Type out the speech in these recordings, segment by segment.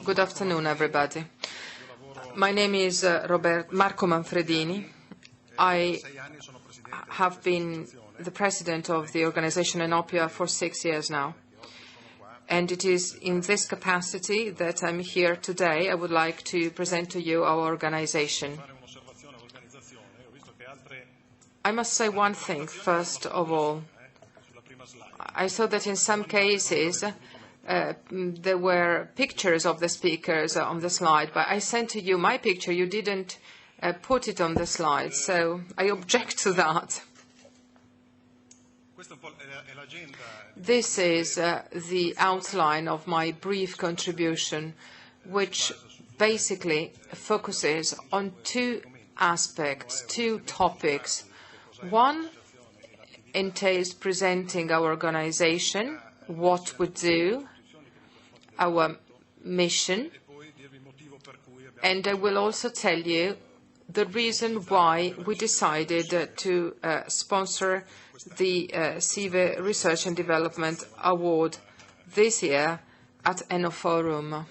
Good afternoon, everybody. My name is Marco Manfredini. I have been the president of the organization Oenoppia for 6 years now. And it is in this capacity that I'm here today. I would like to present to you our organization. I must say one thing, first of all. I saw that in some cases there were pictures of the speakers on the slide, but I sent to you my picture. You didn't put it on the slide, so I object to that. This is the outline of my brief contribution, which basically focuses on two aspects, two topics. One entails presenting our organization, what we do, our mission, and I will also tell you the reason why we decided to sponsor the CIVE Research and Development Award this year at Enoforum.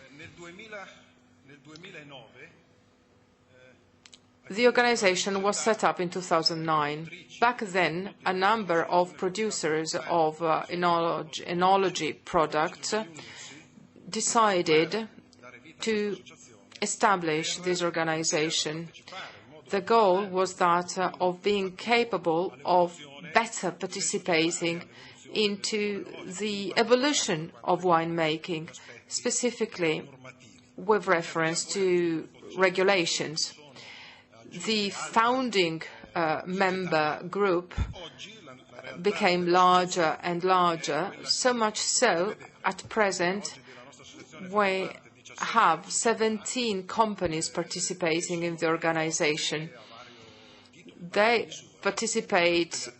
The organization was set up in 2009. Back then, a number of producers of oenology products decided to establish this organization. The goal was that of being capable of better participating into the evolution of winemaking, specifically with reference to regulations. The founding member group became larger and larger, so much so at present we have 17 companies participating in the organization. They participate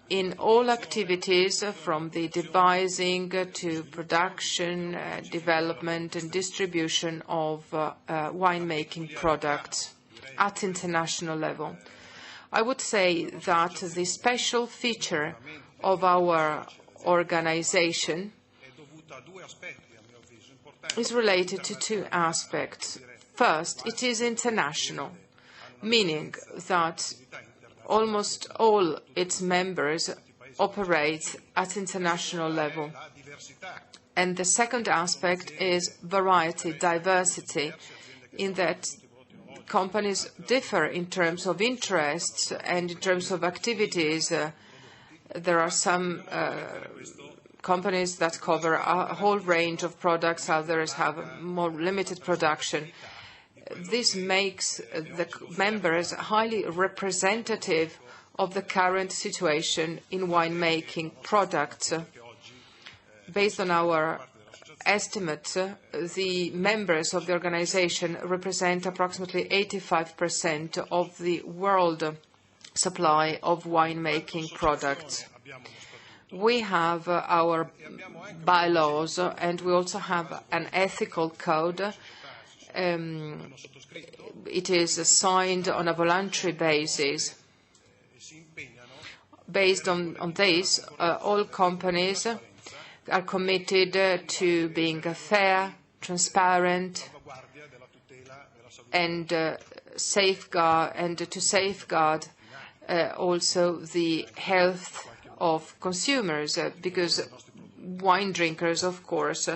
in all activities from the devising to production, development and distribution of winemaking products at international level. I would say that the special feature of our organization is related to two aspects. First, it is international, meaning that almost all its members operate at international level. And the second aspect is variety, diversity, in that companies differ in terms of interests and in terms of activities. There are some companies that cover a whole range of products, others have a more limited production. This makes the members highly representative of the current situation in winemaking products. Based on our estimates, the members of the organization represent approximately 85% of the world supply of winemaking products. We have our bylaws and we also have an ethical code. It is signed on a voluntary basis. Based on this, all companies are committed to being fair, transparent, and to safeguard also the health of consumers, because wine drinkers, of course,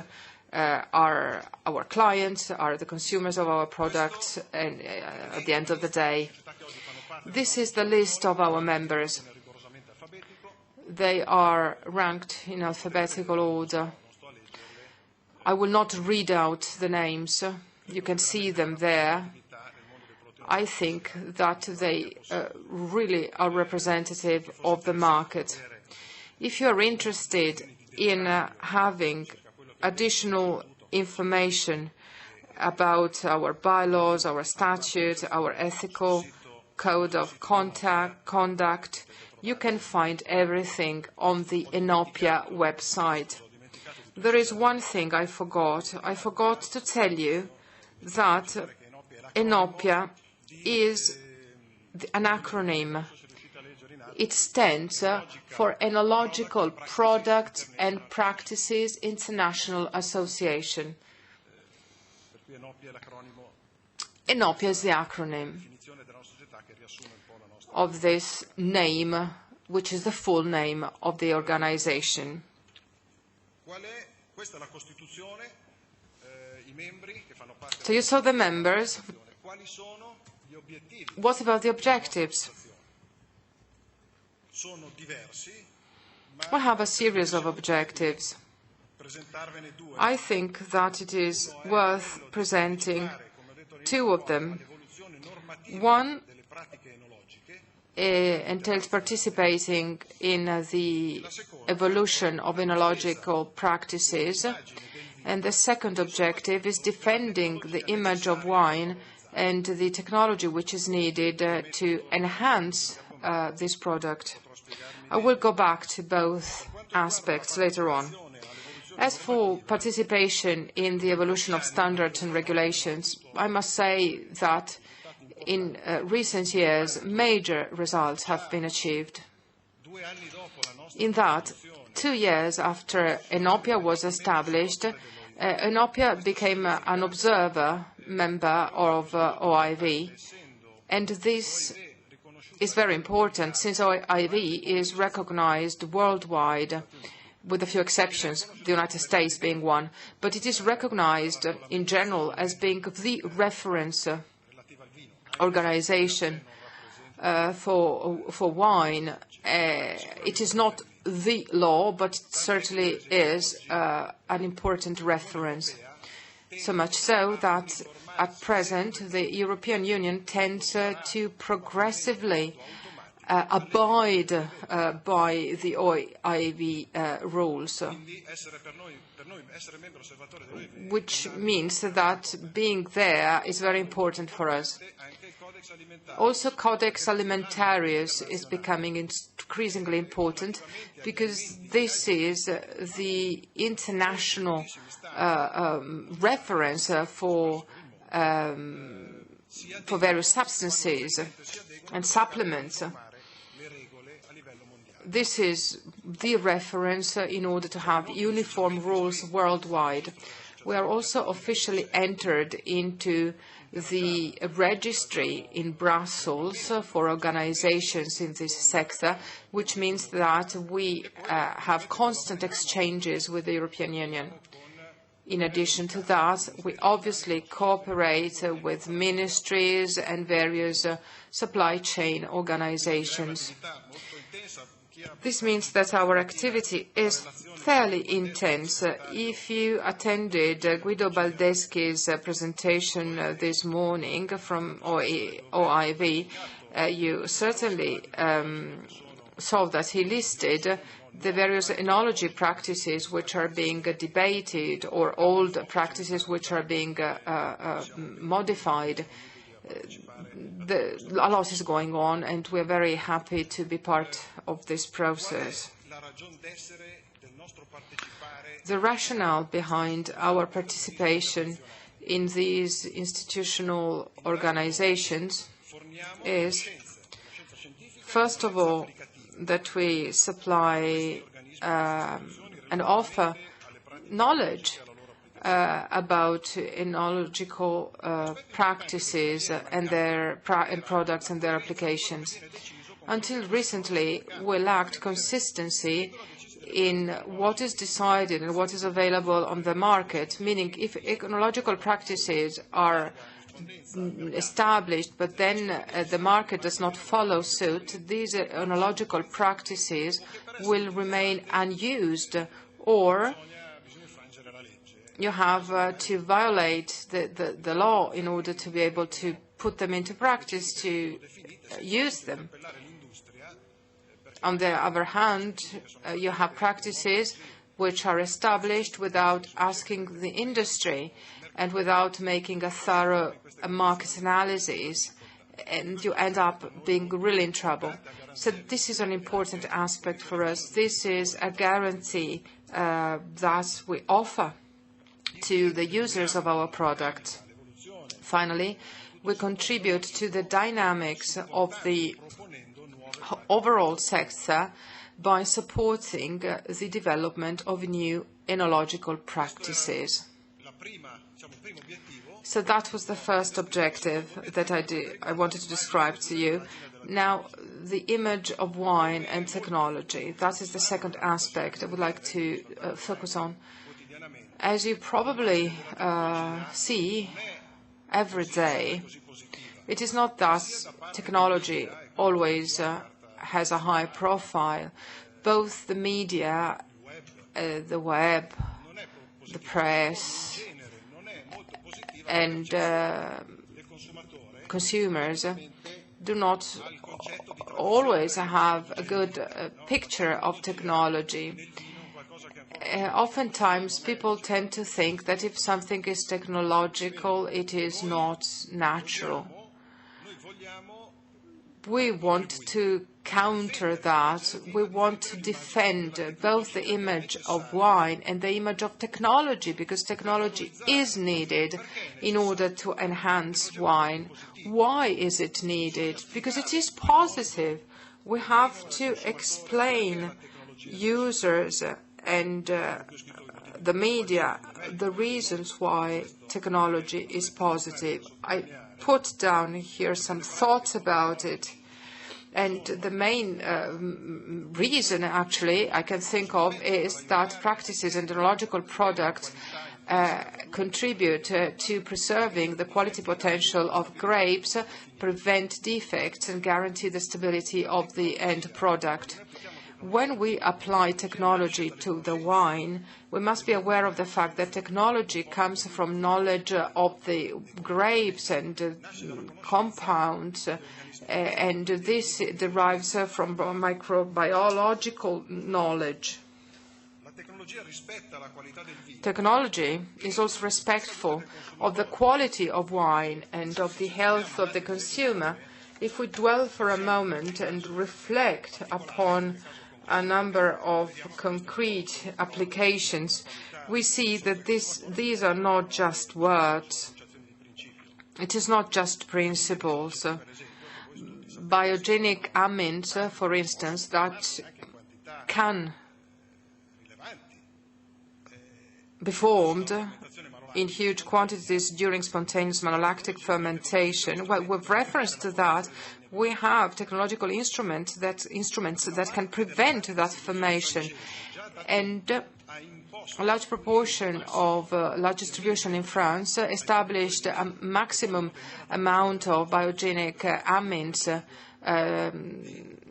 are our clients, are the consumers of our products, and at the end of the day. This is the list of our members. They are ranked in alphabetical order. I will not read out the names. You can see them there. I think that they really are representative of the market. If you are interested in having additional information about our bylaws, our statutes, our ethical code of conduct, you can find everything on the Oenoppia website. There is one thing I forgot. I forgot to tell you that Oenoppia is an acronym It stands for Oenological Products and Practices International Association. Oenoppia is the acronym of this name, which is the full name of the organization. So you saw the members. What about the objectives? We have a series of objectives. I think that it is worth presenting two of them. One entails participating in the evolution of oenological practices, and the second objective is defending the image of wine and the technology which is needed to enhance this product. I will go back to both aspects later on. As for participation in the evolution of standards and regulations, I must say that in recent years, major results have been achieved. In that, 2 years after Oenoppia was established, Oenoppia became an observer member of OIV, and this is very important since OIV is recognized worldwide, with a few exceptions, the United States being one, but it is recognized in general as being the reference organization for wine. It is not the law, but it certainly is an important reference. So much so that at present the European Union tends to progressively abide by the OIV rules, which means that being there is very important for us. Also, Codex Alimentarius is becoming increasingly important because this is the international reference for various substances and supplements. This is the reference in order to have uniform rules worldwide. We are also officially entered into the registry in Brussels for organizations in this sector, which means that we have constant exchanges with the European Union. In addition to that, we obviously cooperate with ministries and various supply chain organizations. This means that our activity is fairly intense. If you attended Guido Baldeschi's presentation this morning from OIV, you certainly saw that he listed the various oenology practices which are being debated or old practices which are being modified. A lot is going on, and we're very happy to be part of this process. The rationale behind our participation in these institutional organizations is, first of all, that we supply and offer knowledge about oenological practices and their products and their applications. Until recently, we lacked consistency in what is decided and what is available on the market, meaning if oenological practices are established, but then the market does not follow suit, these oenological practices will remain unused, or you have to violate the law in order to be able to put them into practice, to use them. On the other hand, you have practices which are established without asking the industry and without making a thorough market analysis, and you end up being really in trouble. So this is an important aspect for us. This is a guarantee that we offer to the users of our product. Finally, we contribute to the dynamics of the overall sector by supporting the development of new enological practices. So that was the first objective that I wanted to describe to you. Now, the image of wine and technology, that is the second aspect I would like to focus on. As you probably see every day, it is not that technology always has a high profile. Both the media, the web, the press, and consumers do not always have a good picture of technology. Oftentimes, people tend to think that if something is technological, it is not natural. We want to counter that. We want to defend both the image of wine and the image of technology, because technology is needed in order to enhance wine. Why is it needed? Because it is positive. We have to explain users and the media the reasons why technology is positive. I put down here some thoughts about it. And the main reason, actually, I can think of is that practices and enological products contribute to preserving the quality potential of grapes, prevent defects, and guarantee the stability of the end product. When we apply technology to the wine, we must be aware of the fact that technology comes from knowledge of the grapes and compounds, and this derives from microbiological knowledge. Technology is also respectful of the quality of wine and of the health of the consumer. If we dwell for a moment and reflect upon a number of concrete applications, we see that these are not just words. It is not just principles. Biogenic amines, for instance, that can be formed in huge quantities during spontaneous malolactic fermentation. Well, with reference to that, we have technological instruments that can prevent that formation. And a large proportion of large distribution in France established a maximum amount of biogenic amines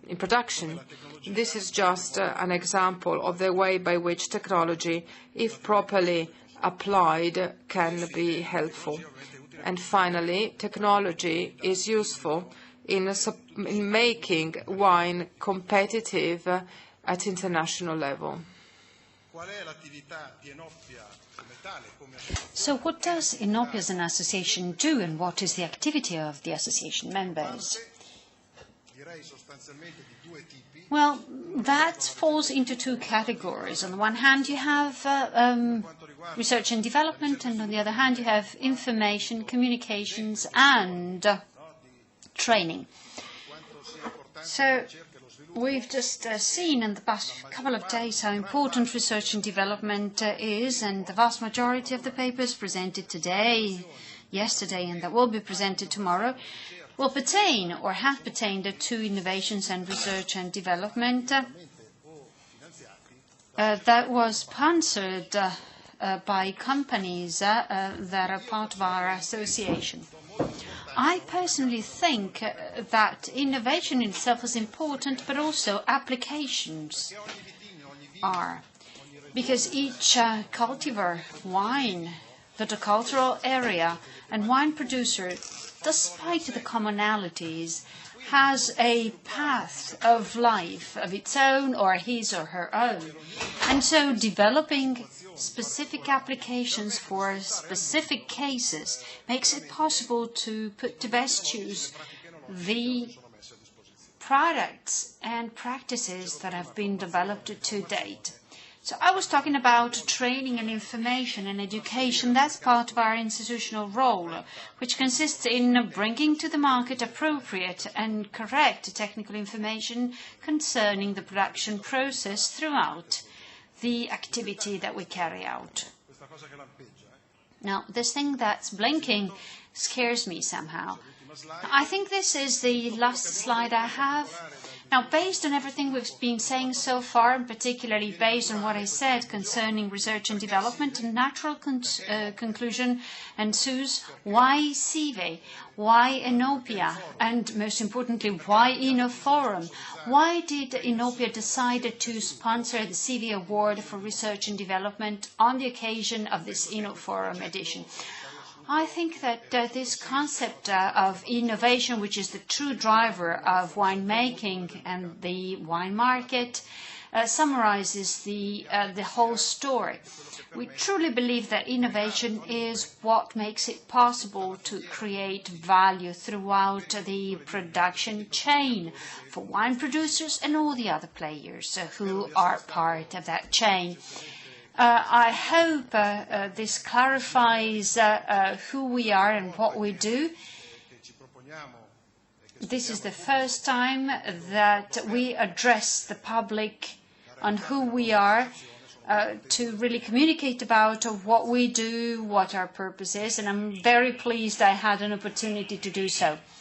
in production. This is just an example of the way by which technology, if properly applied, can be helpful. And finally, technology is useful in making wine competitive at international level. So what does Oenoppia as an association do, and what is the activity of the association members? Well, that falls into two categories. On the one hand, you have research and development, and on the other hand, you have information, communications, and training. So we've just seen in the past couple of days how important research and development is, and the vast majority of the papers presented today, yesterday, and that will be presented tomorrow will pertain or have pertained to innovations and research and development that was sponsored by companies that are part of our association. I personally think that innovation in itself is important, but also applications are. Because each cultivar, wine, viticultural area, and wine producer, despite the commonalities, has a path of life of its own or his or her own. And so developing specific applications for specific cases makes it possible to put to best use the products and practices that have been developed to date. So I was talking about training and information and education. That's part of our institutional role, which consists in bringing to the market appropriate and correct technical information concerning the production process throughout the activity that we carry out. Now, this thing that's blinking scares me somehow. I think this is the last slide I have. Now, based on everything we've been saying so far, and particularly based on what I said concerning research and development, a natural conclusion ensues: why CIVE? Why Oenoppia? And most importantly, why Oenoforum? Why did Oenoppia decide to sponsor the CIVE Award for Research and Development on the occasion of this Oenoforum edition? I think that this concept of innovation, which is the true driver of winemaking and the wine market, summarizes the whole story. We truly believe that innovation is what makes it possible to create value throughout the production chain for wine producers and all the other players who are part of that chain. I hope this clarifies who we are and what we do. This is the first time that we address the public on who we are, to really communicate about what we do, what our purpose is, and I'm very pleased I had an opportunity to do so.